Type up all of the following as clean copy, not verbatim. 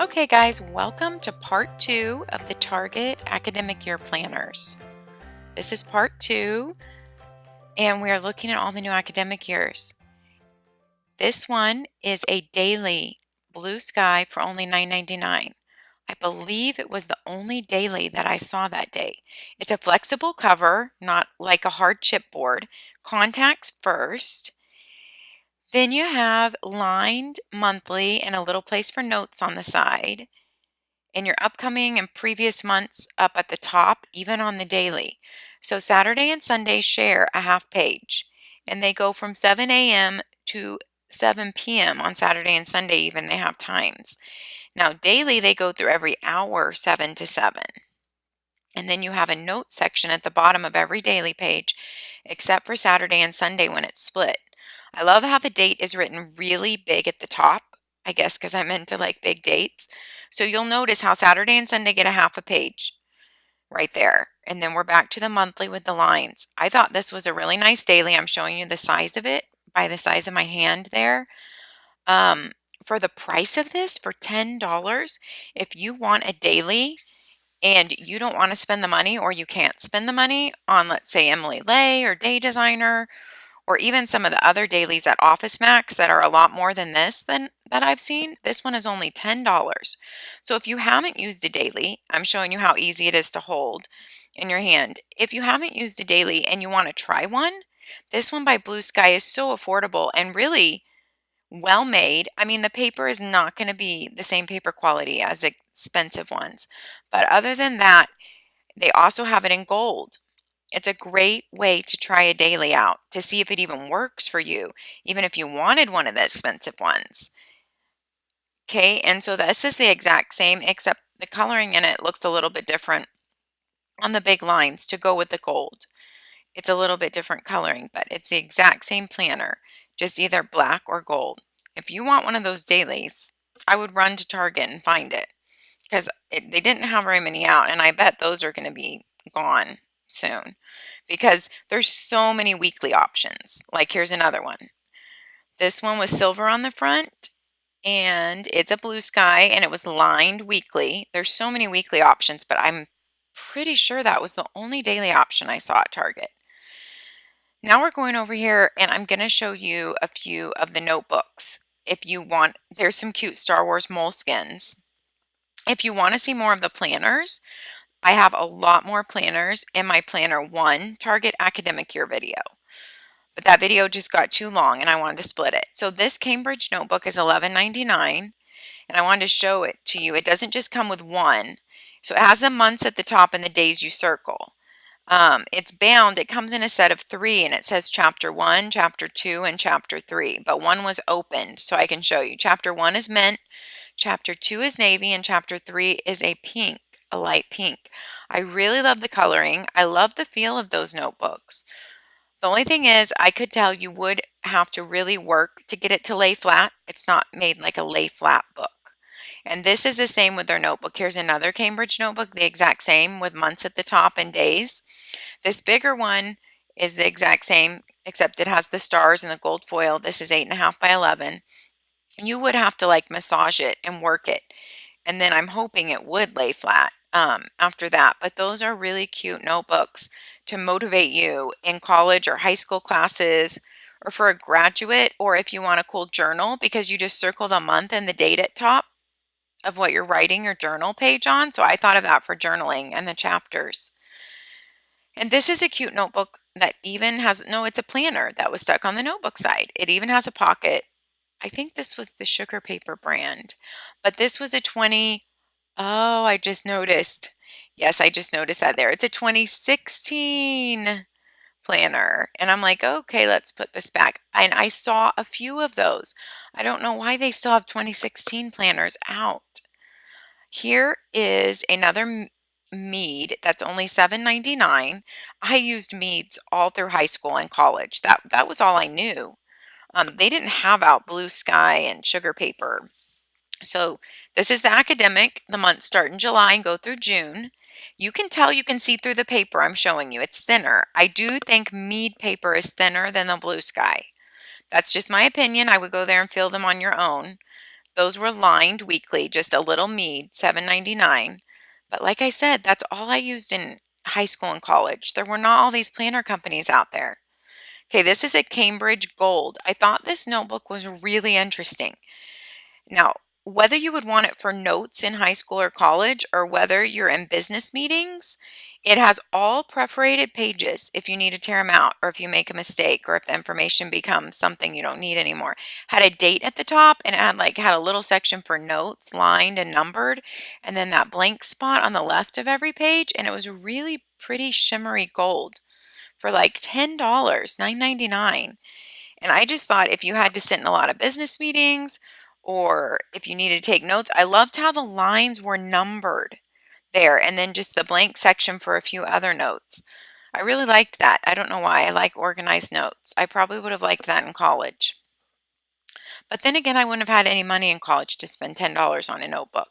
Okay, guys, welcome to part two of the Target Academic Year Planners. This is part two, and we are looking at all the new academic years. This one is a daily blue sky for only $9.99. I believe it was the only daily that I saw that day. It's a flexible cover, not like a hard chipboard. Contacts first. Then you have lined monthly and a little place for notes on the side. And your upcoming and previous months up at the top, even on the daily. So Saturday and Sunday share a half page, and they go from 7 a.m. to 7 p.m. on Saturday and Sunday, even they have times. Now, daily, they go through every hour, 7 to 7. And then you have a note section at the bottom of every daily page, except for Saturday and Sunday when it's split. I love how the date is written really big at the top, I guess because I'm into like big dates. So you'll notice how Saturday and Sunday get a half a page right there. And then we're back to the monthly with the lines. I thought this was a really nice daily. I'm showing you the size of it by the size of my hand there. Um, for the price of this, for $10, if you want a daily and you don't want to spend the money or you can't spend the money on, let's say, Emily Lay or Day Designer, or even some of the other dailies at Office Max that are a lot more than this than that I've seen, this one is only $10. So if you haven't used a daily, I'm showing you how easy it is to hold in your hand. If you haven't used a daily and you want to try one, this one by Blue Sky is so affordable and really well made. I mean, the paper is not going to be the same paper quality as expensive ones. But other than that, they also have it in gold. It's a great way to try a daily out to see if it even works for you, even if you wanted one of the expensive ones. Okay, and so this is the exact same, except the coloring in it looks a little bit different on the big lines to go with the gold. It's a little bit different coloring, but it's the exact same planner, just either black or gold. If you want one of those dailies, I would run to Target and find it because they didn't have very many out, and I bet those are going to be gone soon because there's so many weekly options. Like here's another one. This one was silver on the front, and it's a blue sky, and it was lined weekly. There's so many weekly options, but I'm pretty sure that was the only daily option I saw at Target. Now we're going over here and I'm going to show you a few of the notebooks. If you want, there's some cute Star Wars moleskins. If you want to see more of the planners, I have a lot more planners in my Planner 1 Target Academic Year video. But that video just got too long and I wanted to split it. So this Cambridge notebook is $11.99 and I wanted to show it to you. It doesn't just come with one. So it has the months at the top and the days you circle. It's bound. It comes in a set of 3 and it says chapter 1, chapter 2, and chapter 3. But one was opened so I can show you. Chapter 1 is mint, chapter 2 is navy, and chapter 3 is a pink, a light pink. I really love the coloring. I love the feel of those notebooks. The only thing is I could tell you would have to really work to get it to lay flat. It's not made like a lay flat book. And this is the same with their notebook. Here's another Cambridge notebook, the exact same with months at the top and days. This bigger one is the exact same, except it has the stars and the gold foil. This is 8.5 by 11. You would have to like massage it and work it. And then I'm hoping it would lay flat after that. But those are really cute notebooks to motivate you in college or high school classes or for a graduate, or if you want a cool journal because you just circle the month and the date at top of what you're writing your journal page on. So I thought of that for journaling and the chapters. And this is a cute notebook that even has, no, it's a planner that was stuck on the notebook side. It even has a pocket. I think this was the Sugar Paper brand, but this was a 20. Oh, I just noticed. Yes, I just noticed that there. It's a 2016 planner. And I'm like, okay, let's put this back. And I saw a few of those. I don't know why they still have 2016 planners out. Here is another mead that's only $7.99. I used meads all through high school and college. That was all I knew. They didn't have out Blue Sky and Sugar Paper. So this is the academic. The months start in July and go through June. You can tell, you can see through the paper I'm showing you. It's thinner. I do think mead paper is thinner than the Blue Sky. That's just my opinion. I would go there and fill them on your own. Those were lined weekly, just a little mead, $7.99. But like I said, that's all I used in high school and college. There were not all these planner companies out there. Okay, this is a Cambridge Gold. I thought this notebook was really interesting. Now, whether you would want it for notes in high school or college, or whether you're in business meetings, it has all perforated pages if you need to tear them out, or if you make a mistake, or if the information becomes something you don't need anymore. Had a date at the top, and it had a little section for notes, lined and numbered, and then that blank spot on the left of every page, and it was really pretty shimmery gold for like $10, $9.99. And I just thought if you had to sit in a lot of business meetings or if you needed to take notes, I loved how the lines were numbered there and then just the blank section for a few other notes. I really liked that. I don't know why. I like organized notes. I probably would have liked that in college. But then again, I wouldn't have had any money in college to spend $10 on a notebook.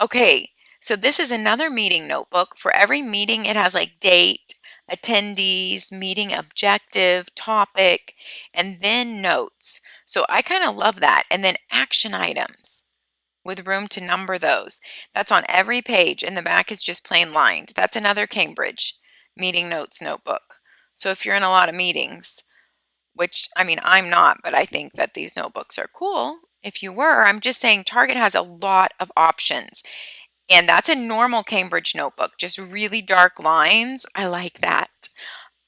Okay, so this is another meeting notebook. For every meeting, it has like date, attendees, meeting objective, topic, and then notes. So I kind of love that. And then action items with room to number those. That's on every page, and the back is just plain lined. That's another Cambridge meeting notes notebook. So if you're in a lot of meetings, which I mean, I'm not, but I think that these notebooks are cool. If you were, I'm just saying Target has a lot of options. And that's a normal Cambridge notebook, just really dark lines. I like that.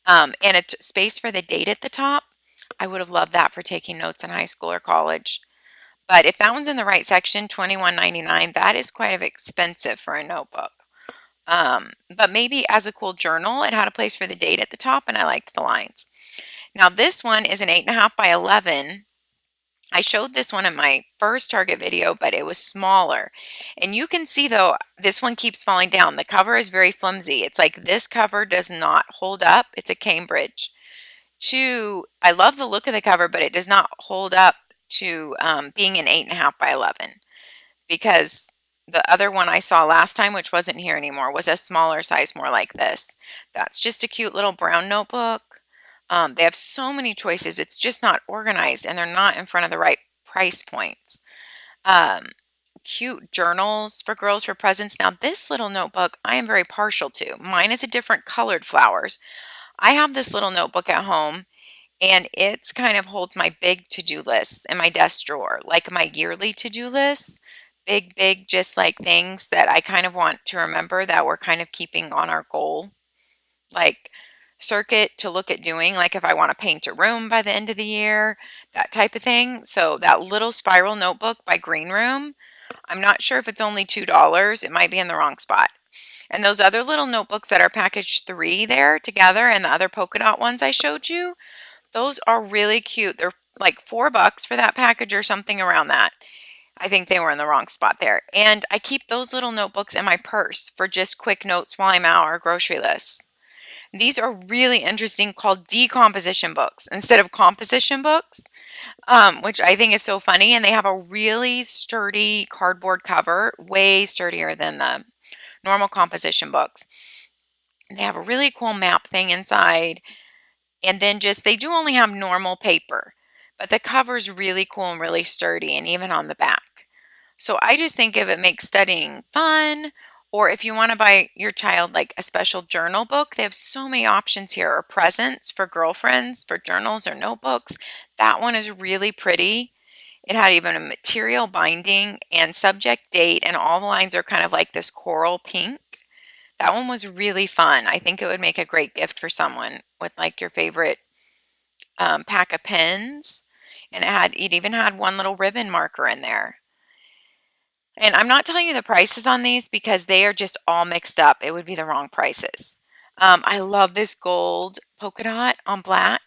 And a space for the date at the top. I would have loved that for taking notes in high school or college. But if that one's in the right section, $21.99, that is quite expensive for a notebook. But maybe as a cool journal, it had a place for the date at the top, and I liked the lines. Now this one is an 8.5 by 11. I showed this one in my first Target video, but it was smaller. And you can see though, this one keeps falling down. The cover is very flimsy. It's like this cover does not hold up. It's a Cambridge. Two, I love the look of the cover, but it does not hold up to being an 8.5 by 11, because the other one I saw last time, which wasn't here anymore, was a smaller size, more like this. That's just a cute little brown notebook. They have so many choices. It's just not organized, and they're not in front of the right price points. Um, Cute journals for girls for presents. Now, this little notebook I am very partial to. Mine is a different colored flowers. I have this little notebook at home, and it's kind of holds my big to-do lists in my desk drawer, like my yearly to-do lists. Big, just like things that I kind of want to remember that we're kind of keeping on our goal, like circuit to look at doing, like if I want to paint a room by the end of the year, that type of thing. So that little spiral notebook by Green Room, I'm not sure if it's only $2. It might be in the wrong spot. And those other little notebooks that are packaged 3 there together, and the other polka dot ones I showed you, those are really cute. They're like $4 for that package or something around that. I think they were in the wrong spot there. And I keep those little notebooks in my purse for just quick notes while I'm out or grocery lists. These are really interesting, called decomposition books instead of composition books, which I think is so funny. And they have a really sturdy cardboard cover, way sturdier than the normal composition books. They have a really cool map thing inside. And then just, they do only have normal paper, but the cover's really cool and really sturdy, and even on the back. So I just think if it makes studying fun, or if you want to buy your child like a special journal book, they have so many options here, or presents for girlfriends for journals or notebooks. That one is really pretty. It had even a material binding and subject date, and all the lines are kind of like this coral pink. That one was really fun. I think it would make a great gift for someone with like your favorite pack of pens. And it even had one little ribbon marker in there. And I'm not telling you the prices on these because they are just all mixed up. It would be the wrong prices. I love this gold polka dot on black.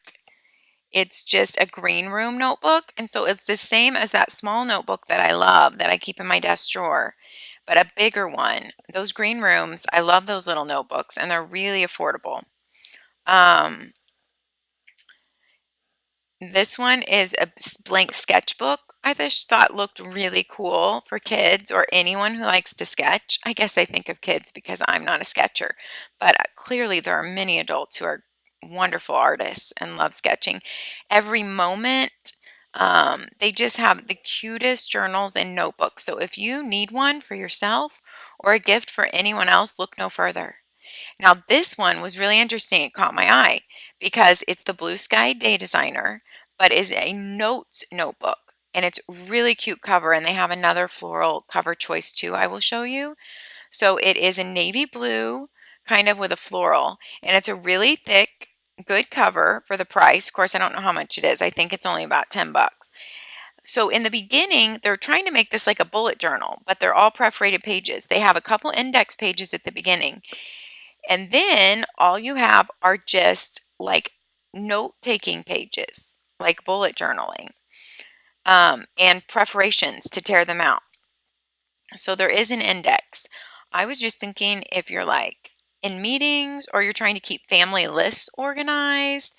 It's just a green room notebook. And so it's the same as that small notebook that I love that I keep in my desk drawer, but a bigger one. Those green rooms, I love those little notebooks, and they're really affordable. Um, this one is a blank sketchbook. I just thought looked really cool for kids or anyone who likes to sketch. I guess I think of kids because I'm not a sketcher, but clearly there are many adults who are wonderful artists and love sketching. Every moment, they just have the cutest journals and notebooks. So if you need one for yourself or a gift for anyone else, look no further. Now, this one was really interesting. It caught my eye because it's the Blue Sky Day Designer, but is a notes notebook. And it's really cute cover, and they have another floral cover choice too I will show you. So it is a navy blue, kind of with a floral, and it's a really thick, good cover for the price. Of course, I don't know how much it is. I think it's only about 10 bucks. So in the beginning, they're trying to make this like a bullet journal, but they're all perforated pages. They have a couple index pages at the beginning, and then all you have are just like note-taking pages, like bullet journaling, and perforations to tear them out. So there is an index. I was just thinking if you're like in meetings or you're trying to keep family lists organized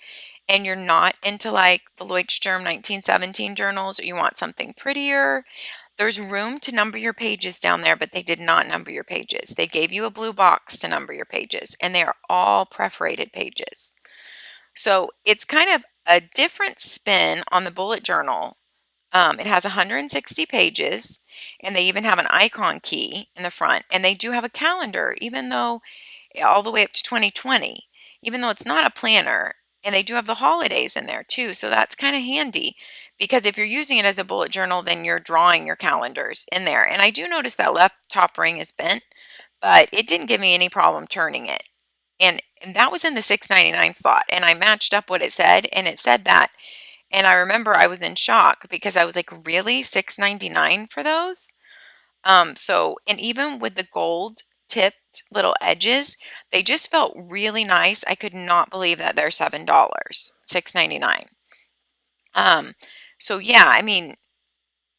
and you're not into like the Leuchtturm 1917 journals, or you want something prettier, there's room to number your pages down there, but they did not number your pages. They gave you a blue box to number your pages, and they are all perforated pages. So it's kind of a different spin on the bullet journal. It has 160 pages, and they even have an icon key in the front, and they do have a calendar, even though all the way up to 2020, even though it's not a planner, and they do have the holidays in there too. So that's kind of handy because if you're using it as a bullet journal, then you're drawing your calendars in there. And I do notice that left top ring is bent, but it didn't give me any problem turning it. And that was in the 6.99 slot, and I matched up what it said, and it said that. And I remember I was in shock because I was like, really, 6.99 for those? And even with the gold tipped little edges, they just felt really nice. I could not believe that they're $7, 6.99. Um, so yeah, I mean,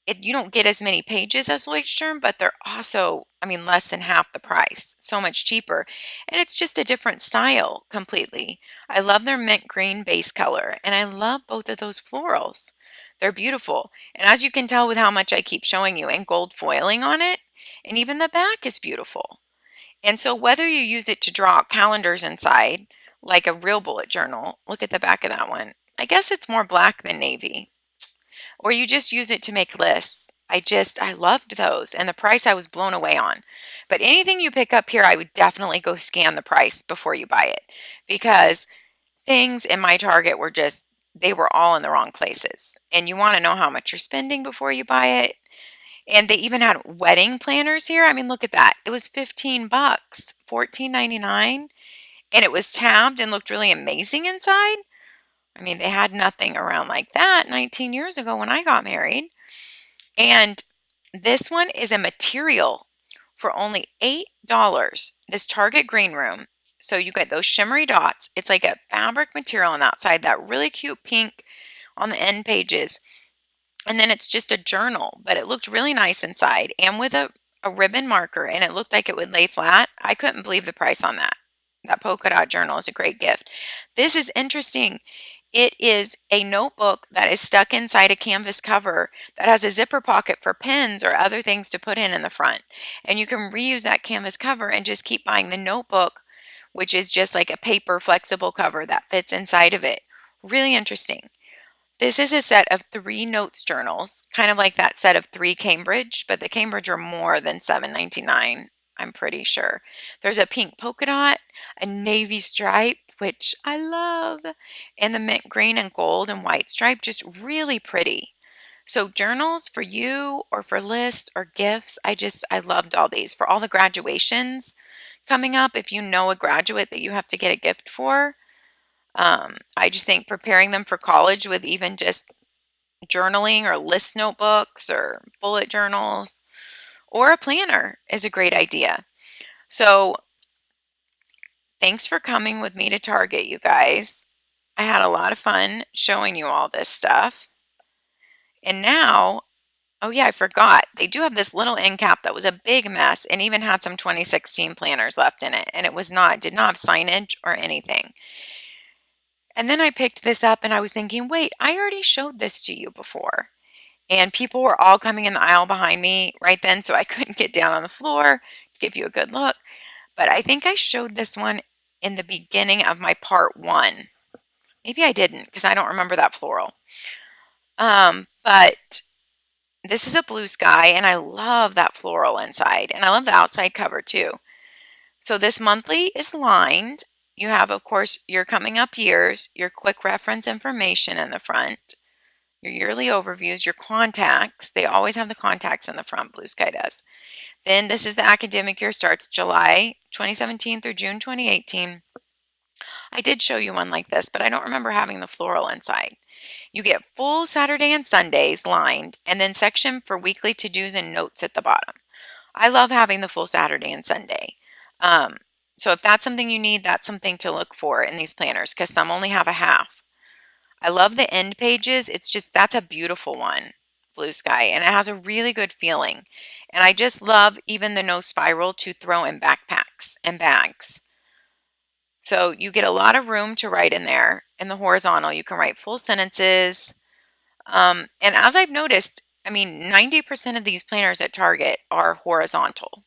you don't get as many pages as Leuchtturm, but they're also, I mean, less than half the price, so much cheaper. And it's just a different style completely. I love their mint green base color, and I love both of those florals. They're beautiful. And as you can tell with how much I keep showing you, and gold foiling on it, and even the back is beautiful. And so whether you use it to draw calendars inside, like a real bullet journal, look at the back of that one. I guess it's more black than navy, or you just use it to make lists. I loved those, and the price I was blown away on. But anything you pick up here, I would definitely go scan the price before you buy it, because things in my Target were just, they were all in the wrong places. And you want to know how much you're spending before you buy it. And they even had wedding planners here. I mean, look at that. It was 15 bucks, 14.99, and it was tabbed and looked really amazing inside. I mean, they had nothing around like that 19 years ago when I got married. And this one is a material for only $8. This Target Green Room. So you get those shimmery dots. It's like a fabric material on the outside, that really cute pink on the end pages. And then it's just a journal, but it looked really nice inside and with a ribbon marker, and it looked like it would lay flat. I couldn't believe the price on that. That polka dot journal is a great gift. This is interesting. It is a notebook that is stuck inside a canvas cover that has a zipper pocket for pens or other things to put in the front. And you can reuse that canvas cover and just keep buying the notebook, which is just like a paper flexible cover that fits inside of it. Really interesting. This is a set of 3 notes journals, kind of like that set of 3 Cambridge, but the Cambridge are more than $7.99, I'm pretty sure. There's a pink polka dot, a navy stripe, which I love, and the mint green and gold and white stripe, just really pretty. So journals for you or for lists or gifts, I loved all these. For all the graduations coming up, if you know a graduate that you have to get a gift for, I just think preparing them for college with even just journaling or list notebooks or bullet journals or a planner is a great idea. So thanks for coming with me to Target, you guys. I had a lot of fun showing you all this stuff. And now, oh yeah, I forgot. They do have this little end cap that was a big mess and even had some 2016 planners left in it. And did not have signage or anything. And then I picked this up and I was thinking, wait, I already showed this to you before. And people were all coming in the aisle behind me right then, so I couldn't get down on the floor to give you a good look. But I think I showed this one in the beginning of my part 1. Maybe I didn't because I don't remember that floral. But this is a blue sky, and I love that floral inside, and I love the outside cover too. So this monthly is lined. You have, of course, your coming up years, your quick reference information in the front, your yearly overviews, your contacts. They always have the contacts in the front, Blue Sky does. Then this is the academic year, starts July 2017 through June 2018. I did show you one like this, but I don't remember having the floral inside. You get full Saturday and Sundays lined, and then section for weekly to-dos and notes at the bottom. I love having the full Saturday and Sunday. Um, so if that's something you need, that's something to look for in these planners because some only have a half. I love the end pages. It's just, that's a beautiful one, Blue Sky, and it has a really good feeling. And I just love even the no spiral to throw in backpacks and bags. So you get a lot of room to write in there. In the horizontal, you can write full sentences. And as I've noticed, I mean, 90% of these planners at Target are horizontal.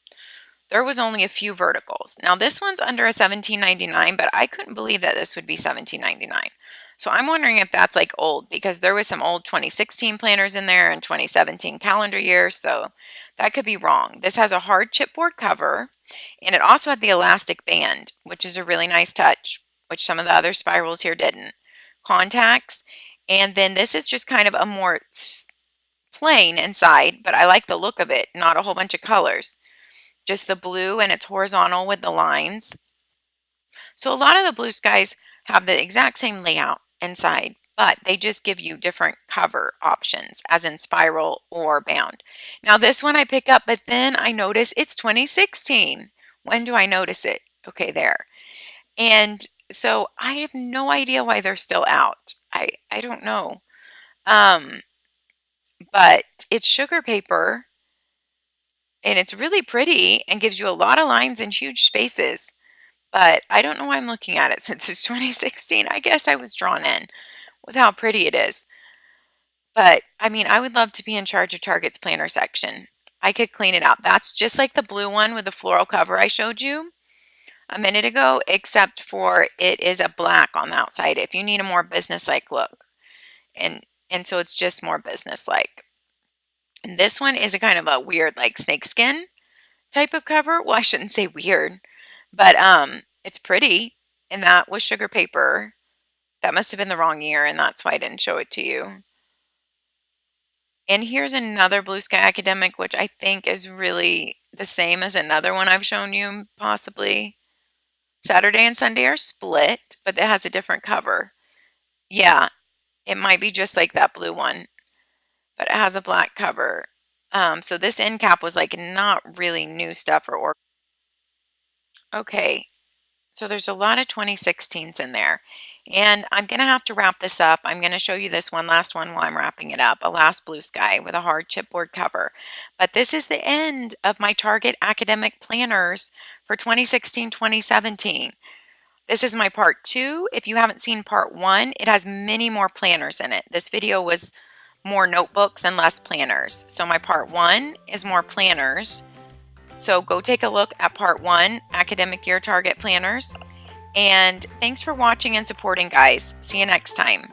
There was only a few verticals. Now this one's under a $17.99, but I couldn't believe that this would be $17.99. So I'm wondering if that's like old because there was some old 2016 planners in there and 2017 calendar year, so that could be wrong. This has a hard chipboard cover, and it also had the elastic band, which is a really nice touch, which some of the other spirals here didn't. Contacts, and then this is just kind of a more plain inside, but I like the look of it, not a whole bunch of colors. Just the blue, and it's horizontal with the lines. So a lot of the Blue Skies have the exact same layout inside, but they just give you different cover options, as in spiral or bound. Now this one I pick up, but then I notice it's 2016. When do I notice it? Okay, there. And so I have no idea why they're still out. I don't know. Um, but it's sugar paper, and it's really pretty and gives you a lot of lines and huge spaces. But I don't know why I'm looking at it since it's 2016. I guess I was drawn in with how pretty it is. But I mean, I would love to be in charge of Target's planner section. I could clean it out. That's just like the blue one with the floral cover I showed you a minute ago, except for it is a black on the outside if you need a more business-like look. And so it's just more business-like. And this one is a kind of a weird like snakeskin type of cover. Well, I shouldn't say weird, but it's pretty, and that was sugar paper. That must have been the wrong year, and that's why I didn't show it to you. And here's another Blue Sky Academic, which I think is really the same as another one I've shown you, possibly. Saturday and Sunday are split, but it has a different cover. Yeah, it might be just like that blue one, but it has a black cover. So this end cap was like not really new stuff or okay. So there's a lot of 2016s in there. And I'm going to have to wrap this up. I'm going to show you this one last one while I'm wrapping it up. A last Blue Sky with a hard chipboard cover. But this is the end of my Target academic planners for 2016-2017. This is my part 2. If you haven't seen part 1, it has many more planners in it. This video was more notebooks and less planners. So my part 1 is more planners. So go take a look at part 1, academic year Target planners. And thanks for watching and supporting, guys. See you next time.